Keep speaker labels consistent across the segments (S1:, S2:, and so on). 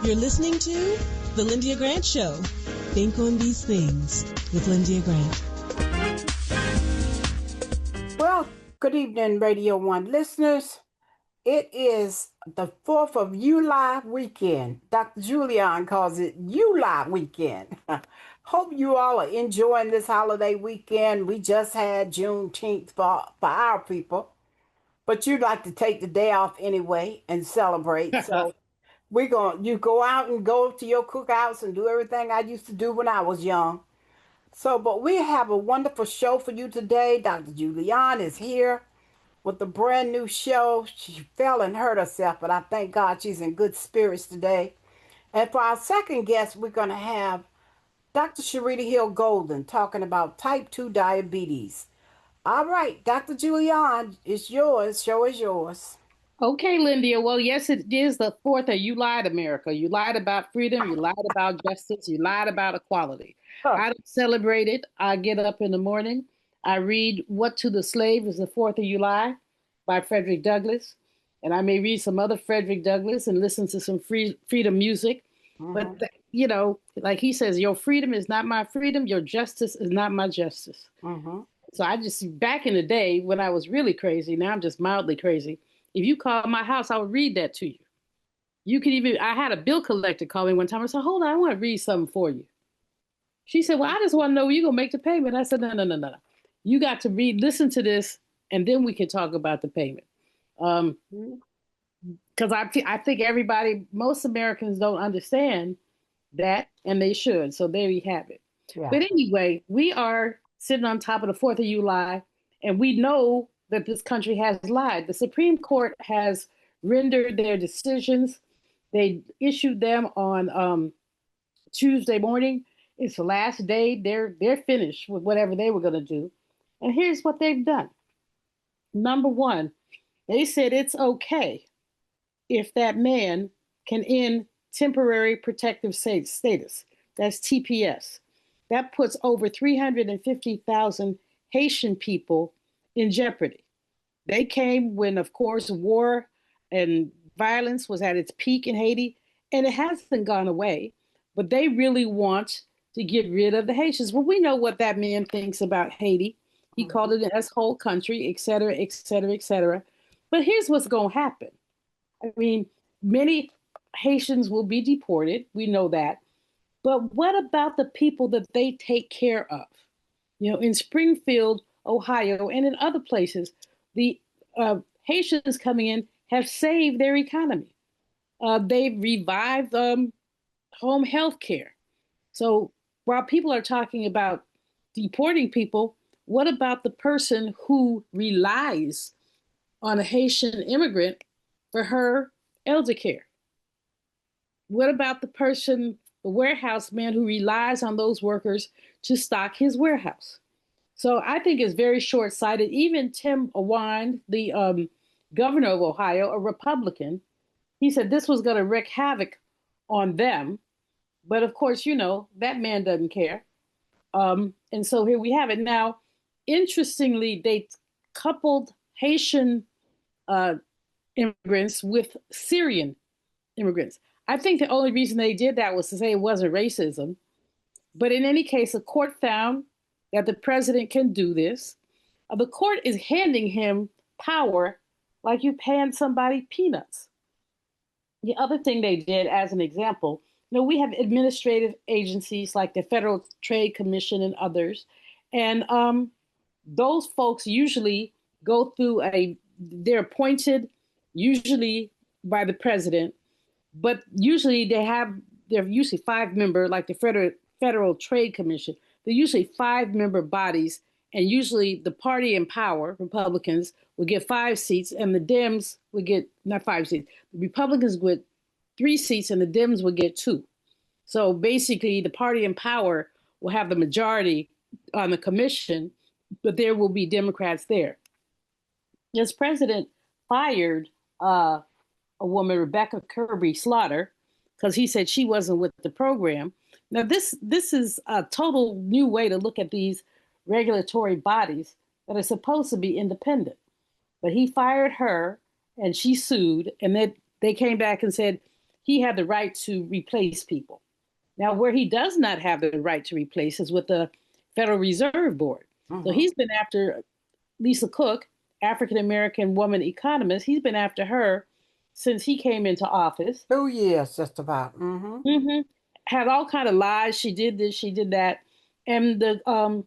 S1: You're listening to The Lyndia Grant Show. Think on these things with Lyndia Grant.
S2: Well, good evening, Radio 1 listeners. It is the 4th of July weekend. Dr. Julian calls it July weekend. Hope you all are enjoying this holiday weekend. We just had Juneteenth for our people, but you'd like to take the day off anyway and celebrate. So you go out and go to your cookouts and do everything I used to do when I was young. So, but we have a wonderful show for you today. Dr. Julian is here with a brand new show. She fell and hurt herself, but I thank God she's in good spirits today. And for our second guest, we're going to have Dr. Sherita Hill Golden talking about type 2 diabetes. All right, Dr. Julian, it's yours. Show is yours.
S3: Okay, Lyndia. Well, yes, it is the 4th of you lied, America. You lied about freedom. You lied about justice. You lied about equality. I don't celebrate it. I get up in the morning. I read What to the Slave is the 4th of July by Frederick Douglass. And I may read some other Frederick Douglass and listen to some freedom music. But, like he says, your freedom is not my freedom. Your justice is not my justice. So I just, back in the day when I was really crazy, now I'm just mildly crazy. If you call my house, I would read that to you. You could even, I had a bill collector call me one time. I said, hold on, I want to read something for you. She said, well, I just want to know when you're going to make the payment. I said, no. You got to listen to this, and then we can talk about the payment. Because I think most Americans don't understand that, and they should. So there you have it. Yeah. But anyway, we are sitting on top of the 4th of July, and we know that this country has lied. The Supreme Court has rendered their decisions. They issued them on Tuesday morning. It's the last day. They're finished with whatever they were going to do. And here's what they've done. Number one, they said it's okay if that man can end temporary protective status. That's TPS. That puts over 350,000 Haitian people in jeopardy. They came when, of course, war and violence was at its peak in Haiti, and it hasn't gone away. But they really want to get rid of the Haitians. Well, we know what that man thinks about Haiti. He called it an S-hole country, et cetera, et cetera, et cetera. But here's what's going to happen. I mean, many Haitians will be deported. We know that. But what about the people that they take care of? In Springfield, Ohio, and in other places, the Haitians coming in have saved their economy. They've revived home health care. So while people are talking about deporting people, what about the person who relies on a Haitian immigrant for her elder care? What about the warehouse man who relies on those workers to stock his warehouse? So I think it's very short-sighted. Even Tim Wine, the governor of Ohio, a Republican, he said this was going to wreak havoc on them. But of course, that man doesn't care. And so here we have it. Now, interestingly, they coupled Haitian immigrants with Syrian immigrants. I think the only reason they did that was to say it wasn't racism. But in any case, the court found that the president can do this. The court is handing him power like you hand somebody peanuts. The other thing they did, as an example, we have administrative agencies like the Federal Trade Commission and others. And those folks usually go through they're appointed usually by the president, but usually they're usually 5-member, like the Federal Trade Commission. They're usually 5-member bodies, and usually the party in power, Republicans, would get 5 seats, and the Dems would get, not 5 seats, the Republicans would 3 seats, and the Dems would get 2. So basically, the party in power will have the majority on the commission, but there will be Democrats there. This president fired a woman, Rebecca Kirby Slaughter, because he said she wasn't with the program. Now, this is a total new way to look at these regulatory bodies that are supposed to be independent. But he fired her, and she sued, and they came back and said he had the right to replace people. Now, where he does not have the right to replace is with the Federal Reserve Board. So he's been after Lisa Cook, African-American woman economist. He's been after her since he came into office.
S2: 2 years, just about.
S3: Had all kind of lies. She did this, she did that. And the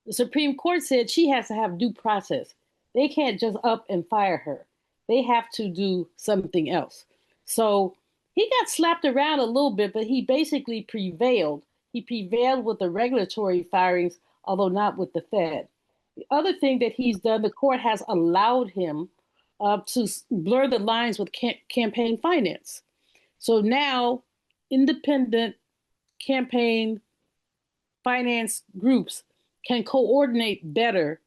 S3: Supreme Court said she has to have due process. They can't just up and fire her. They have to do something else. So he got slapped around a little bit, but he basically prevailed. He prevailed with the regulatory firings, although not with the Fed. The other thing that he's done, the court has allowed him to blur the lines with campaign finance. So now independent campaign finance groups can coordinate better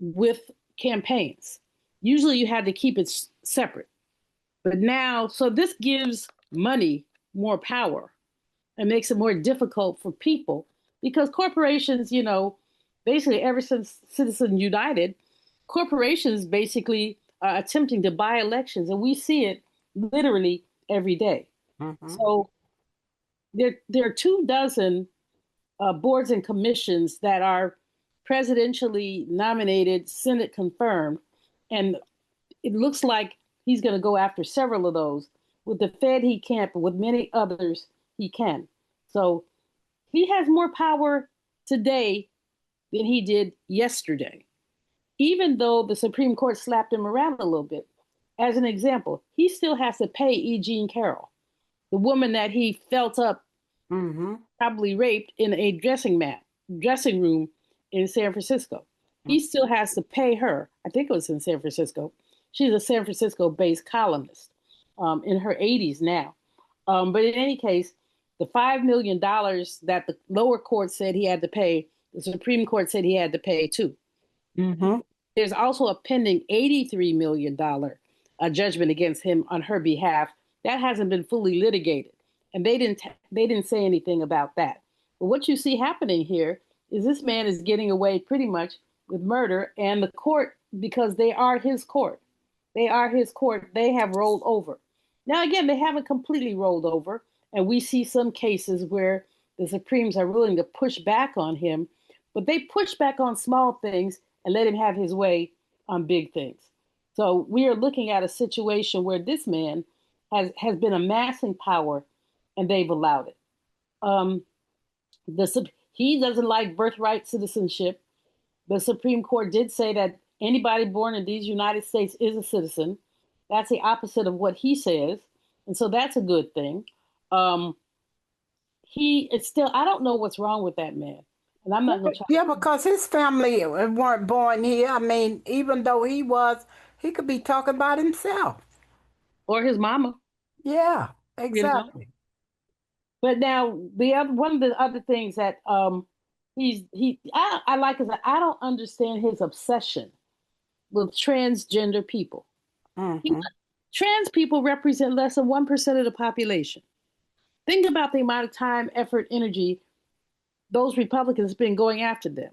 S3: with campaigns. Usually you had to keep it separate. But now, so this gives money more power and makes it more difficult for people because corporations, you know, basically ever since Citizens United, corporations basically are attempting to buy elections, and we see it literally every day. So there are 24 boards and commissions that are presidentially nominated, Senate confirmed, and it looks like he's going to go after several of those. With the Fed, he can't, but with many others, he can. So he has more power today than he did yesterday, even though the Supreme Court slapped him around a little bit. As an example, he still has to pay E. Jean Carroll, the woman that he felt up, probably raped in a dressing room in San Francisco. He still has to pay her. I think it was in San Francisco. She's a San Francisco-based columnist in her 80s now. But in any case, the $5 million that the lower court said he had to pay, the Supreme Court said he had to pay too. There's also a pending $83 million judgment against him on her behalf. That hasn't been fully litigated. And they didn't say anything about that. But what you see happening here is this man is getting away pretty much with murder, and the court, because they are his court, they have rolled over. Now, again, they haven't completely rolled over, and we see some cases where the Supremes are willing to push back on him, but they push back on small things and let him have his way on big things. So we are looking at a situation where this man has been amassing power, and they've allowed it. He doesn't like birthright citizenship. The Supreme Court did say that anybody born in these United States is a citizen. That's the opposite of what he says. And so that's a good thing. I don't know what's wrong with that man. And I'm not going to try.
S2: Yeah, because his family weren't born here. I mean, even though he could be talking about himself.
S3: Or his mama.
S2: Yeah, exactly.
S3: You know? But now one of the other things that I like is that I don't understand his obsession with transgender people. Trans people represent less than 1% of the population. Think about the amount of time, effort, energy those Republicans have been going after them.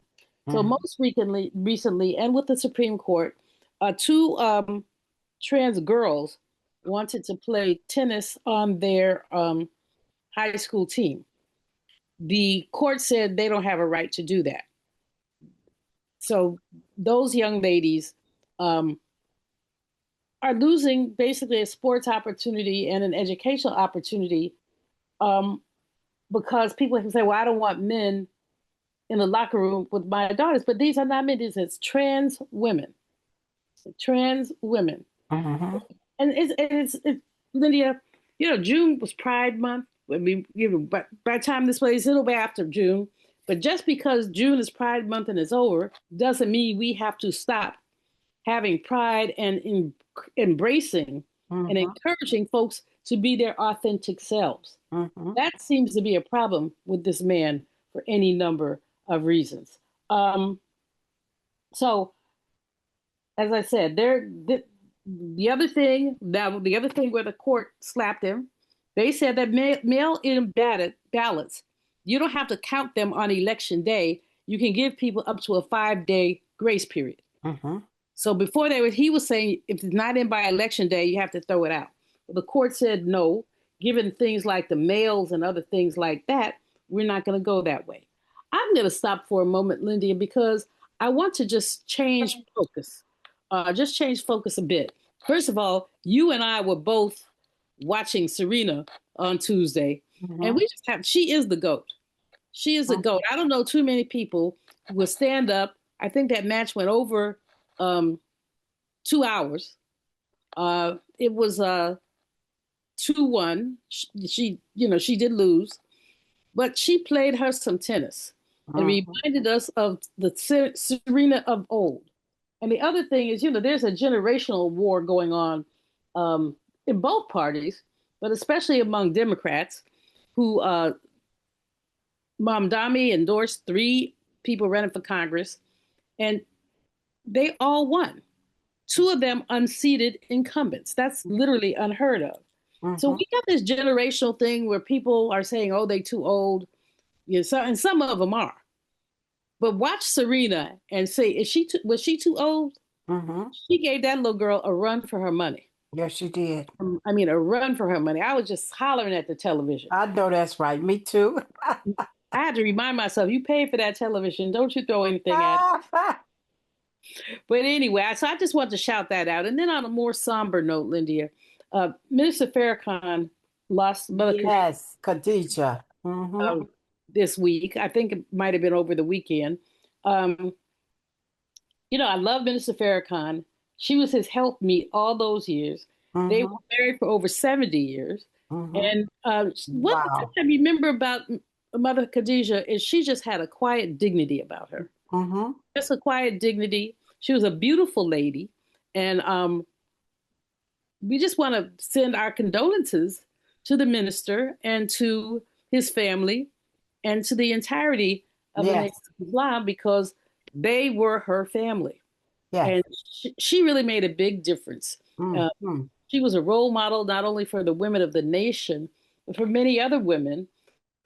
S3: So most recently, and with the Supreme Court, 2 trans girls wanted to play tennis on their high school team. The court said they don't have a right to do that. So those young ladies are losing basically a sports opportunity and an educational opportunity because people can say, well, I don't want men in the locker room with my daughters. But these are not men, it's trans women. Trans women. And it's Lyndia, you know, June was Pride Month. I mean, you know, by the time this plays, it'll be after June. But just because June is Pride Month and it's over, doesn't mean we have to stop having pride and embracing and encouraging folks to be their authentic selves. That seems to be a problem with this man for any number of reasons. So, as I said, the other thing where the court slapped him, they said that mail-in ballots, you don't have to count them on election day. You can give people up to a 5-day grace period. So before he was saying if it's not in by election day, you have to throw it out. The court said no, given things like the males and other things like that, we're not going to go that way. I'm going to stop for a moment, Lyndia, because I want to just change focus. Just change focus a bit. First of all, you and I were both watching Serena on Tuesday, and we just have, she is the GOAT. She is the GOAT. I don't know too many people who will stand up. I think that match went over 2 hours. It was 2-1. She did lose, but she played her some tennis and reminded us of the Serena of old. And the other thing is, there's a generational war going on in both parties, but especially among Democrats who Mamdani endorsed 3 people running for Congress, and they all won. 2 of them unseated incumbents. That's literally unheard of. So we got this generational thing where people are saying, oh, they too old. And some of them are. But watch Serena and say, was she too old? She gave that little girl a run for her money.
S2: Yes, she did.
S3: I mean, a run for her money. I was just hollering at the television.
S2: I know that's right. Me too.
S3: I had to remind myself, you paid for that television. Don't you throw anything at it. But anyway, so I just want to shout that out. And then on a more somber note, Lyndia, Minister Farrakhan lost Mother
S2: Khadija.
S3: This week. I think it might have been over the weekend. I love Minister Farrakhan. She was his helpmeet all those years. They were married for over 70 years. And what I remember about Mother Khadija is she just had a quiet dignity about her. Just a quiet dignity. She was a beautiful lady. And we just want to send our condolences to the minister and to his family and to the entirety of the Nation of Islam, because they were her family. And she really made a big difference. She was a role model, not only for the women of the nation, but for many other women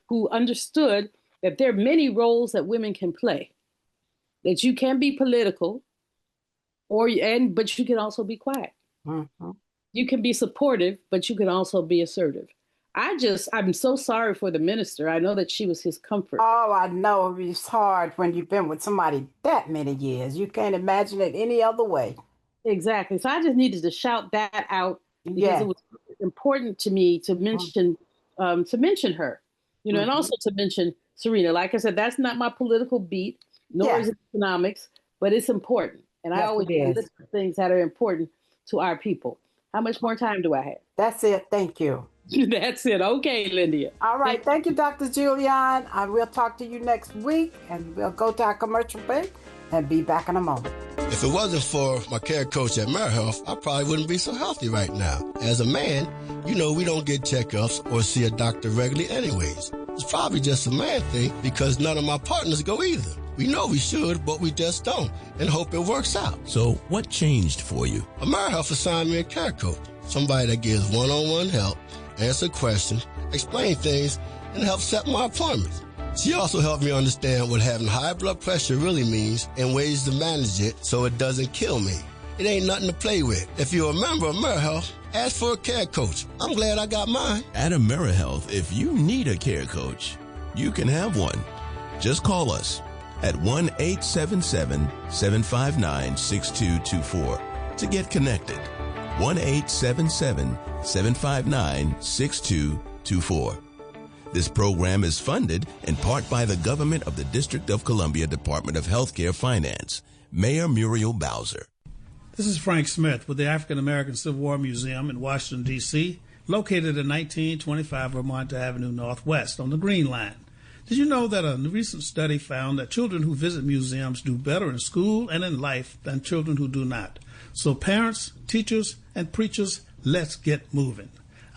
S3: who understood that there are many roles that women can play, that you can be political, but you can also be quiet. You can be supportive, but you can also be assertive. I'm so sorry for the minister. I know that she was his comfort.
S2: Oh, I know. It's hard when you've been with somebody that many years. You can't imagine it any other way.
S3: Exactly. So I just needed to shout that out because it was important to me to mention her, and also to mention Serena. Like I said, that's not my political beat, nor is it economics, but it's important. And I always list things that are important to our people. How much more time do I have?
S2: That's it. Thank you.
S3: That's it. Okay, Lyndia.
S2: All right. Thank you, Dr. Julian. I will talk to you next week, and we'll go to our commercial break and be back in a moment.
S4: If it wasn't for my care coach at AmeriHealth, I probably wouldn't be so healthy right now. As a man, we don't get checkups or see a doctor regularly anyways. It's probably just a man thing because none of my partners go either. We know we should, but we just don't, and hope it works out.
S5: So what changed for you?
S4: AmeriHealth assigned me a care coach, somebody that gives one-on-one help, answer questions, explain things, and help set my appointments. She also helped me understand what having high blood pressure really means and ways to manage it so it doesn't kill me. It ain't nothing to play with. If you're a member of AmeriHealth, ask for a care coach. I'm glad I got mine.
S5: At AmeriHealth, if you need a care coach, you can have one. Just call us at 1-877-759-6224 to get connected. 1-877-759-6224. This program is funded in part by the government of the District of Columbia Department of Healthcare Finance. Mayor Muriel Bowser.
S6: This is Frank Smith with the African American Civil War Museum in Washington, D.C., located at 1925 Vermont Avenue Northwest on the Green Line. Did you know that a recent study found that children who visit museums do better in school and in life than children who do not? So parents, teachers, and preachers, let's get moving.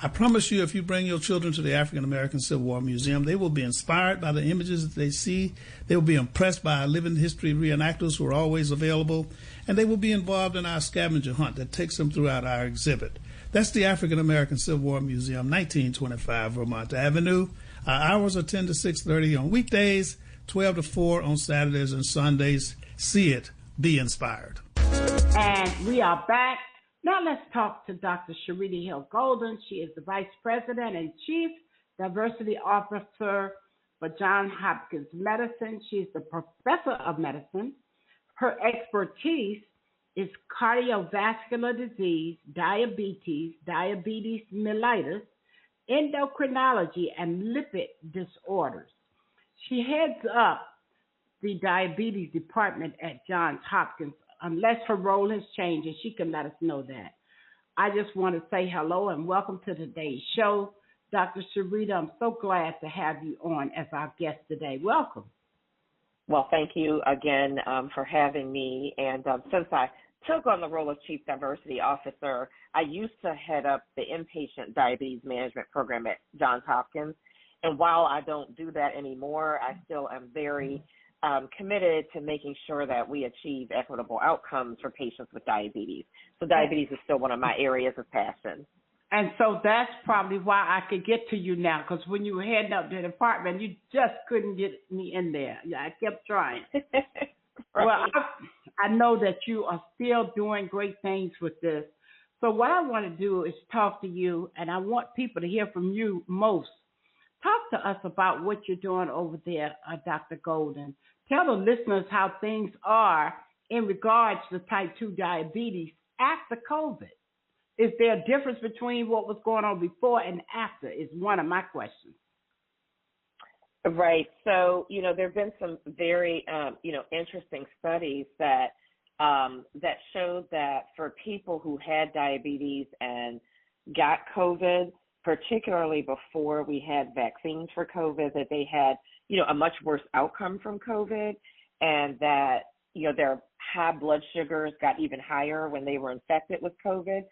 S6: I promise you, if you bring your children to the African American Civil War Museum, they will be inspired by the images that they see. They will be impressed by our living history reenactors who are always available, and they will be involved in our scavenger hunt that takes them throughout our exhibit. That's the African American Civil War Museum, 1925 Vermont Avenue. Our hours are 10 to 6:30 on weekdays, 12 to 4 on Saturdays and Sundays. See it, be inspired.
S2: And we are back Now let's talk to Dr. Sherita Hill Golden. She is the Vice President and Chief Diversity Officer for Johns Hopkins Medicine. She's the Professor of Medicine. Her expertise is cardiovascular disease, diabetes mellitus, endocrinology, and lipid disorders. She heads up the diabetes department at Johns Hopkins, unless her role has changed, and she can let us know that. I just want to say hello and welcome to today's show. Dr. Sherita, I'm so glad to have you on as our guest today. Welcome.
S7: Well, thank you again for having me. And since I took on the role of Chief Diversity Officer, I used to head up the inpatient diabetes management program at Johns Hopkins. And while I don't do that anymore, I still am very committed to making sure that we achieve equitable outcomes for patients with diabetes. So diabetes is still one of my areas of passion.
S2: And so that's probably why I could get to you now, because when you were heading up the department, you just couldn't get me in there. Yeah, I kept trying.
S7: Right.
S2: Well, I know that you are still doing great things with this. So what I want to do is talk to you, and I want people to hear from you most. Talk to us about what you're doing over there, Dr. Golden. Tell the listeners how things are in regards to type 2 diabetes after COVID. Is there a difference between what was going on before and after is one of my questions.
S7: Right. So, there have been some very, interesting studies that that showed that for people who had diabetes and got COVID, particularly before we had vaccines for COVID, that they had, a much worse outcome from COVID, and that, their high blood sugars got even higher when they were infected with COVID.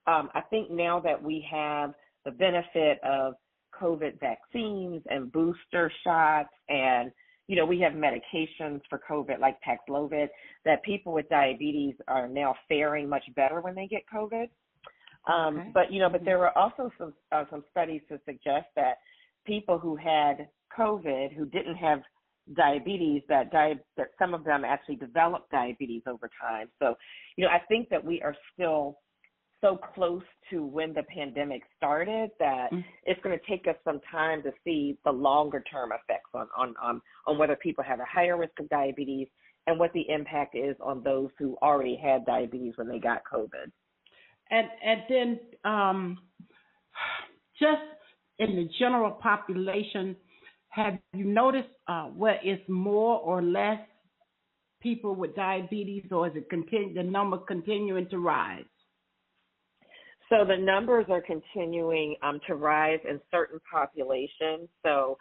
S7: I think now that we have the benefit of COVID vaccines and booster shots, and, we have medications for COVID like Paxlovid, that people with diabetes are now faring much better when they get COVID.
S2: Okay.
S7: But there were also some studies to suggest that people who had COVID who didn't have diabetes, that some of them actually developed diabetes over time. So, I think that we are still so close to when the pandemic started that it's going to take us some time to see the longer term effects on whether people have a higher risk of diabetes and what the impact is on those who already had diabetes when they got COVID.
S2: And then just in the general population, have you noticed where it's more or less people with diabetes, or is it the number continuing to rise?
S7: So the numbers are continuing to rise in certain populations. So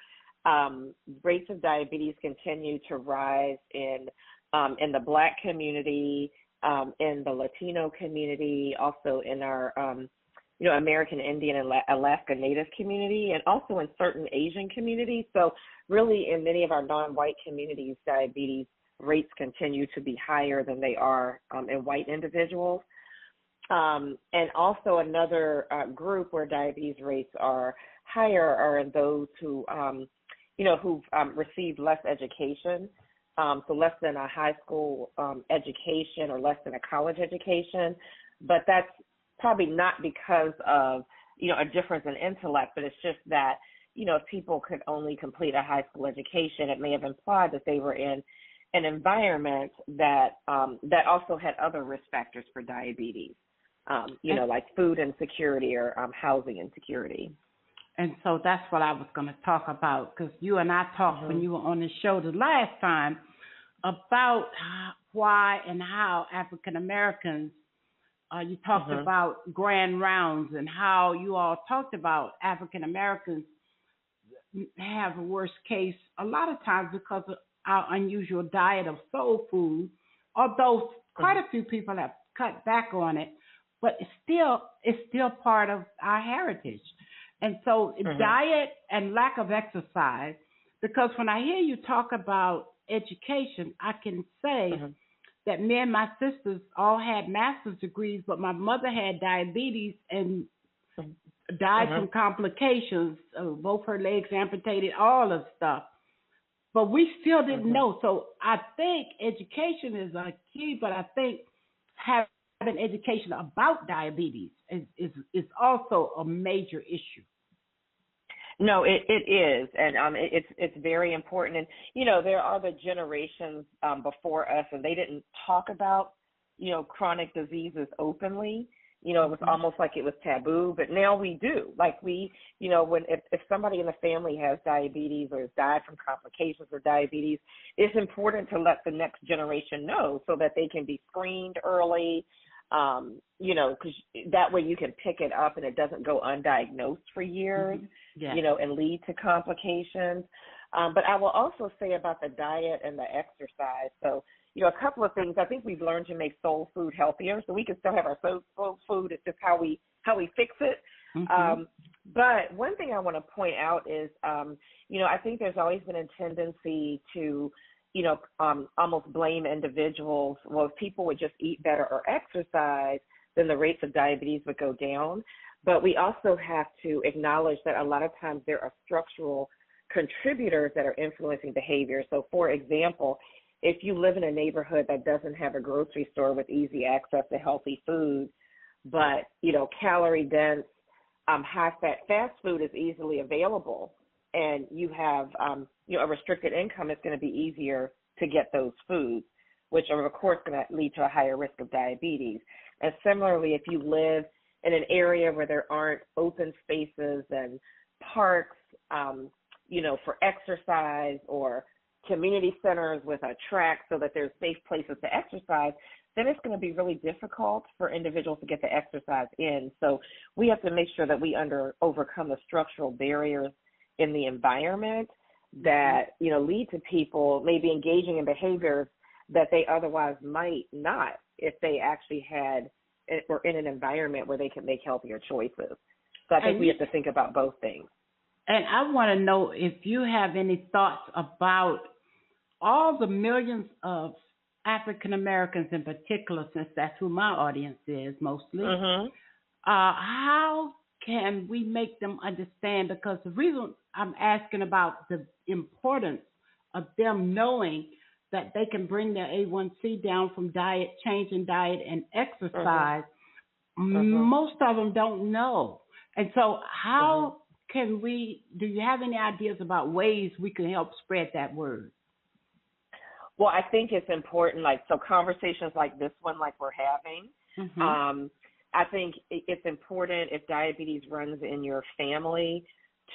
S7: rates of diabetes continue to rise in the Black community, in the Latino community, also in our American Indian and Alaska Native community, and also in certain Asian communities. So really in many of our non-white communities, diabetes rates continue to be higher than they are in white individuals. And also another group where diabetes rates are higher are in those who, who've received less education, so less than a high school education or less than a college education. But that's probably not because of, a difference in intellect, but it's just that, if people could only complete a high school education, it may have implied that they were in an environment that that also had other risk factors for diabetes. Like food insecurity or housing insecurity.
S2: And so that's what I was going to talk about, because you and I talked when you were on the show the last time about why and how African Americans, you talked about grand rounds and how you all talked about African Americans have a worse case a lot of times because of our unusual diet of soul food, although quite a few people have cut back on it. But it's still part of our heritage. And so diet and lack of exercise, because when I hear you talk about education, I can say that me and my sisters all had master's degrees, but my mother had diabetes and died from complications, both her legs amputated, all the stuff. But we still didn't know. So I think education is a key, but I think having having education about diabetes is also a major issue.
S7: No, it is, and it's very important. And there are the generations before us, and they didn't talk about chronic diseases openly. It was almost like it was taboo, but now we do. Like if somebody in the family has diabetes or has died from complications of diabetes, it's important to let the next generation know so that they can be screened early. Because that way you can pick it up and it doesn't go undiagnosed for years, and lead to complications. But I will also say about the diet and the exercise. So, a couple of things. I think we've learned to make soul food healthier, so we can still have our soul food. It's just how we fix it. But one thing I want to point out is, I think there's always been a tendency to almost blame individuals. Well, if people would just eat better or exercise, then the rates of diabetes would go down. But we also have to acknowledge that a lot of times there are structural contributors that are influencing behavior. So, for example, if you live in a neighborhood that doesn't have a grocery store with easy access to healthy food, but, calorie dense, high-fat fast food is easily available, and you have, a restricted income, it's going to be easier to get those foods, which are, of course, going to lead to a higher risk of diabetes. And similarly, if you live in an area where there aren't open spaces and parks, for exercise, or community centers with a track so that there's safe places to exercise, then it's going to be really difficult for individuals to get the exercise in. So we have to make sure that we overcome the structural barriers in the environment that, lead to people maybe engaging in behaviors that they otherwise might not if they actually were in an environment where they can make healthier choices. So I think we have to think about both things.
S2: And I want to know if you have any thoughts about all the millions of African Americans in particular, since that's who my audience is mostly. How can we make them understand? Because the reason I'm asking about the importance of them knowing that they can bring their A1C down from changing diet and exercise, most of them don't know. And so how can do you have any ideas about ways we can help spread that word?
S7: Well, I think it's important, conversations like this one, like we're having, I think it's important if diabetes runs in your family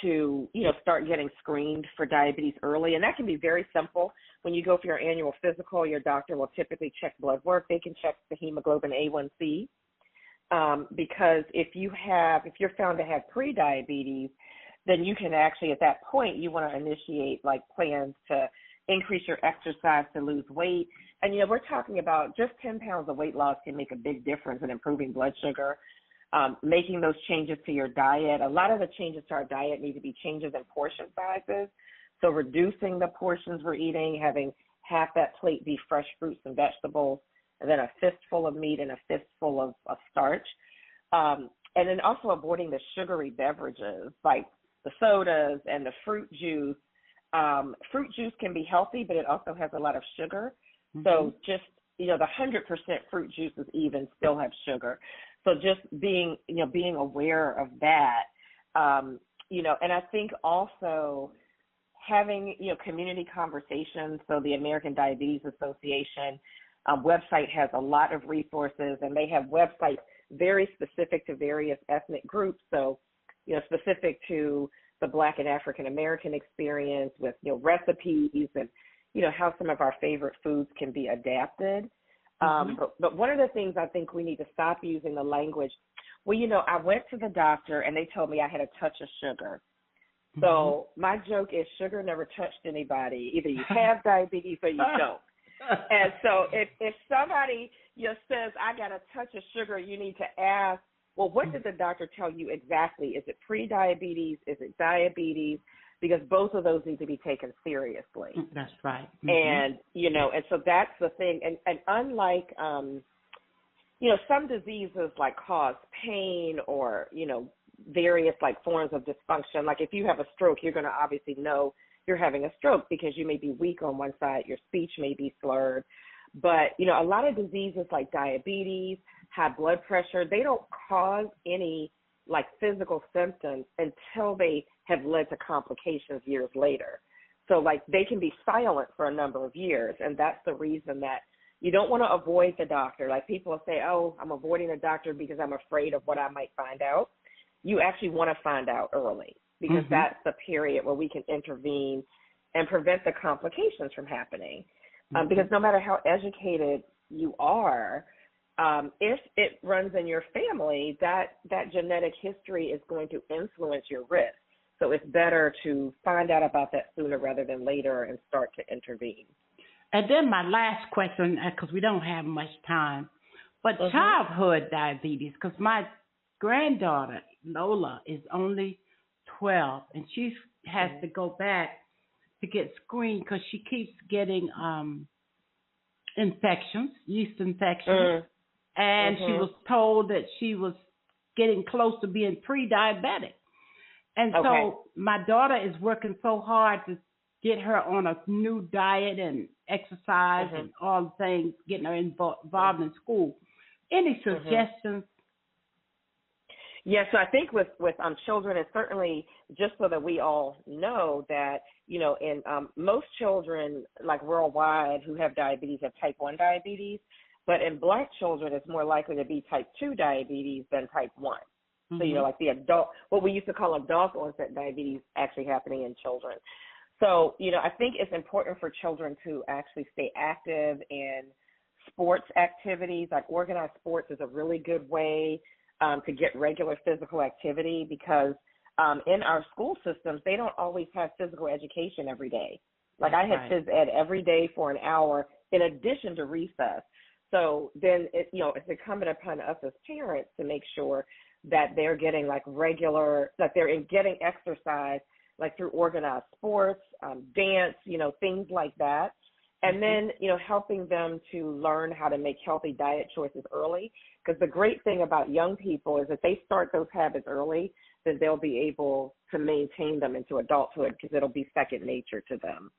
S7: to, start getting screened for diabetes early. And that can be very simple. When you go for your annual physical, your doctor will typically check blood work. They can check the hemoglobin A1C. Because if you're found to have prediabetes, then you can actually, at that point, you want to initiate plans to increase your exercise to lose weight. And, we're talking about just 10 pounds of weight loss can make a big difference in improving blood sugar. Making those changes to your diet. A lot of the changes to our diet need to be changes in portion sizes. So reducing the portions we're eating, having half that plate be fresh fruits and vegetables, and then a fistful of meat and a fistful of starch. And then also avoiding the sugary beverages like the sodas and the fruit juice. Fruit juice can be healthy, but it also has a lot of sugar. So just, the 100% fruit juices even still have sugar. So just being aware of that, and I think also having, community conversations. So the American Diabetes Association website has a lot of resources, and they have websites very specific to various ethnic groups. So, specific to the Black and African American experience with, recipes and, how some of our favorite foods can be adapted. But one of the things I think we need to stop using the language, I went to the doctor and they told me I had a touch of sugar. So my joke is sugar never touched anybody. Either you have diabetes or you don't. And so if somebody says, I got a touch of sugar, you need to ask, well, what did the doctor tell you exactly? Is it pre-diabetes? Is it diabetes? Because both of those need to be taken seriously.
S2: That's right.
S7: And, and so that's the thing. And unlike, some diseases cause pain or, various forms of dysfunction. Like if you have a stroke, you're going to obviously know you're having a stroke because you may be weak on one side, your speech may be slurred. But, a lot of diseases like diabetes, high blood pressure, they don't cause any like physical symptoms until they have led to complications years later. So like they can be silent for a number of years, and that's the reason that you don't want to avoid the doctor. Like people will say, oh, I'm avoiding the doctor because I'm afraid of what I might find out. You actually want to find out early, because that's the period where we can intervene and prevent the complications from happening. Because no matter how educated you are, if it runs in your family, that genetic history is going to influence your risk. So it's better to find out about that sooner rather than later and start to intervene.
S8: And then my last question, because we don't have much time, but childhood diabetes, because my granddaughter, Lola, is only 12, and she has to go back to get screened because she keeps getting infections, yeast infections, and she was told that she was getting close to being pre-diabetic. And so my daughter is working so hard to get her on a new diet and exercise and all the things, getting her involved in school. Any suggestions?
S7: Yes, so I think with children, it's certainly just so that we all know that, you know, in most children, like worldwide, who have diabetes have type 1 diabetes, but in Black children, it's more likely to be type 2 diabetes than type 1. So, you know, like the adult, what we used to call adult onset diabetes actually happening in children. So, you know, I think it's important for children to actually stay active in sports activities. Like organized sports is a really good way to get regular physical activity, because in our school systems, they don't always have physical education every day. Like I had phys ed every day for an hour in addition to recess. So then, it's incumbent upon us as parents to make sure that they're getting like regular, that they're getting exercise, like through organized sports, dance, things like that. And then, helping them to learn how to make healthy diet choices early. Because the great thing about young people is that they start those habits early, then they'll be able to maintain them into adulthood, because it'll be second nature to them.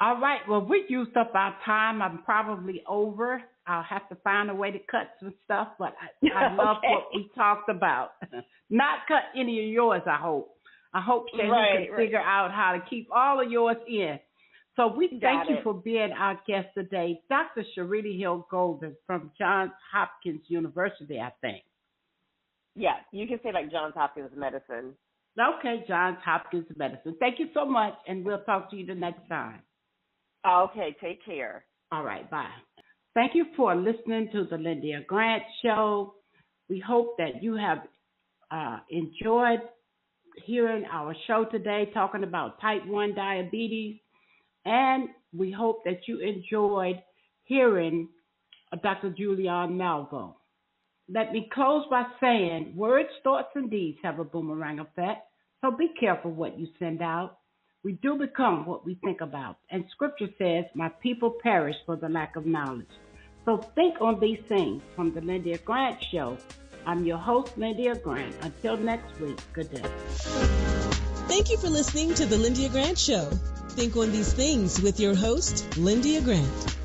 S8: All right. Well, we used up our time. I'm probably over. I'll have to find a way to cut some stuff, but I love what we talked about. Not cut any of yours, I hope. I hope that you can figure out how to keep all of yours in. So we thank you for being our guest today, Dr. Sherita Hill Golden from Johns Hopkins University, I think.
S7: Yeah, you can say like Johns Hopkins Medicine.
S8: Okay, Johns Hopkins Medicine. Thank you so much, and we'll talk to you the next time.
S7: Okay, take care.
S8: All right, bye. Thank you for listening to the Lyndia Grant Show. We hope that you have enjoyed hearing our show today, talking about type 1 diabetes. And we hope that you enjoyed hearing Dr. Julianne Malvo. Let me close by saying words, thoughts, and deeds have a boomerang effect. So be careful what you send out. We do become what we think about. And Scripture says, my people perish for the lack of knowledge. So think on these things. From the Lyndia Grant Show, I'm your host, Lyndia Grant. Until next week, good day.
S1: Thank you for listening to the Lyndia Grant Show. Think on these things with your host, Lyndia Grant.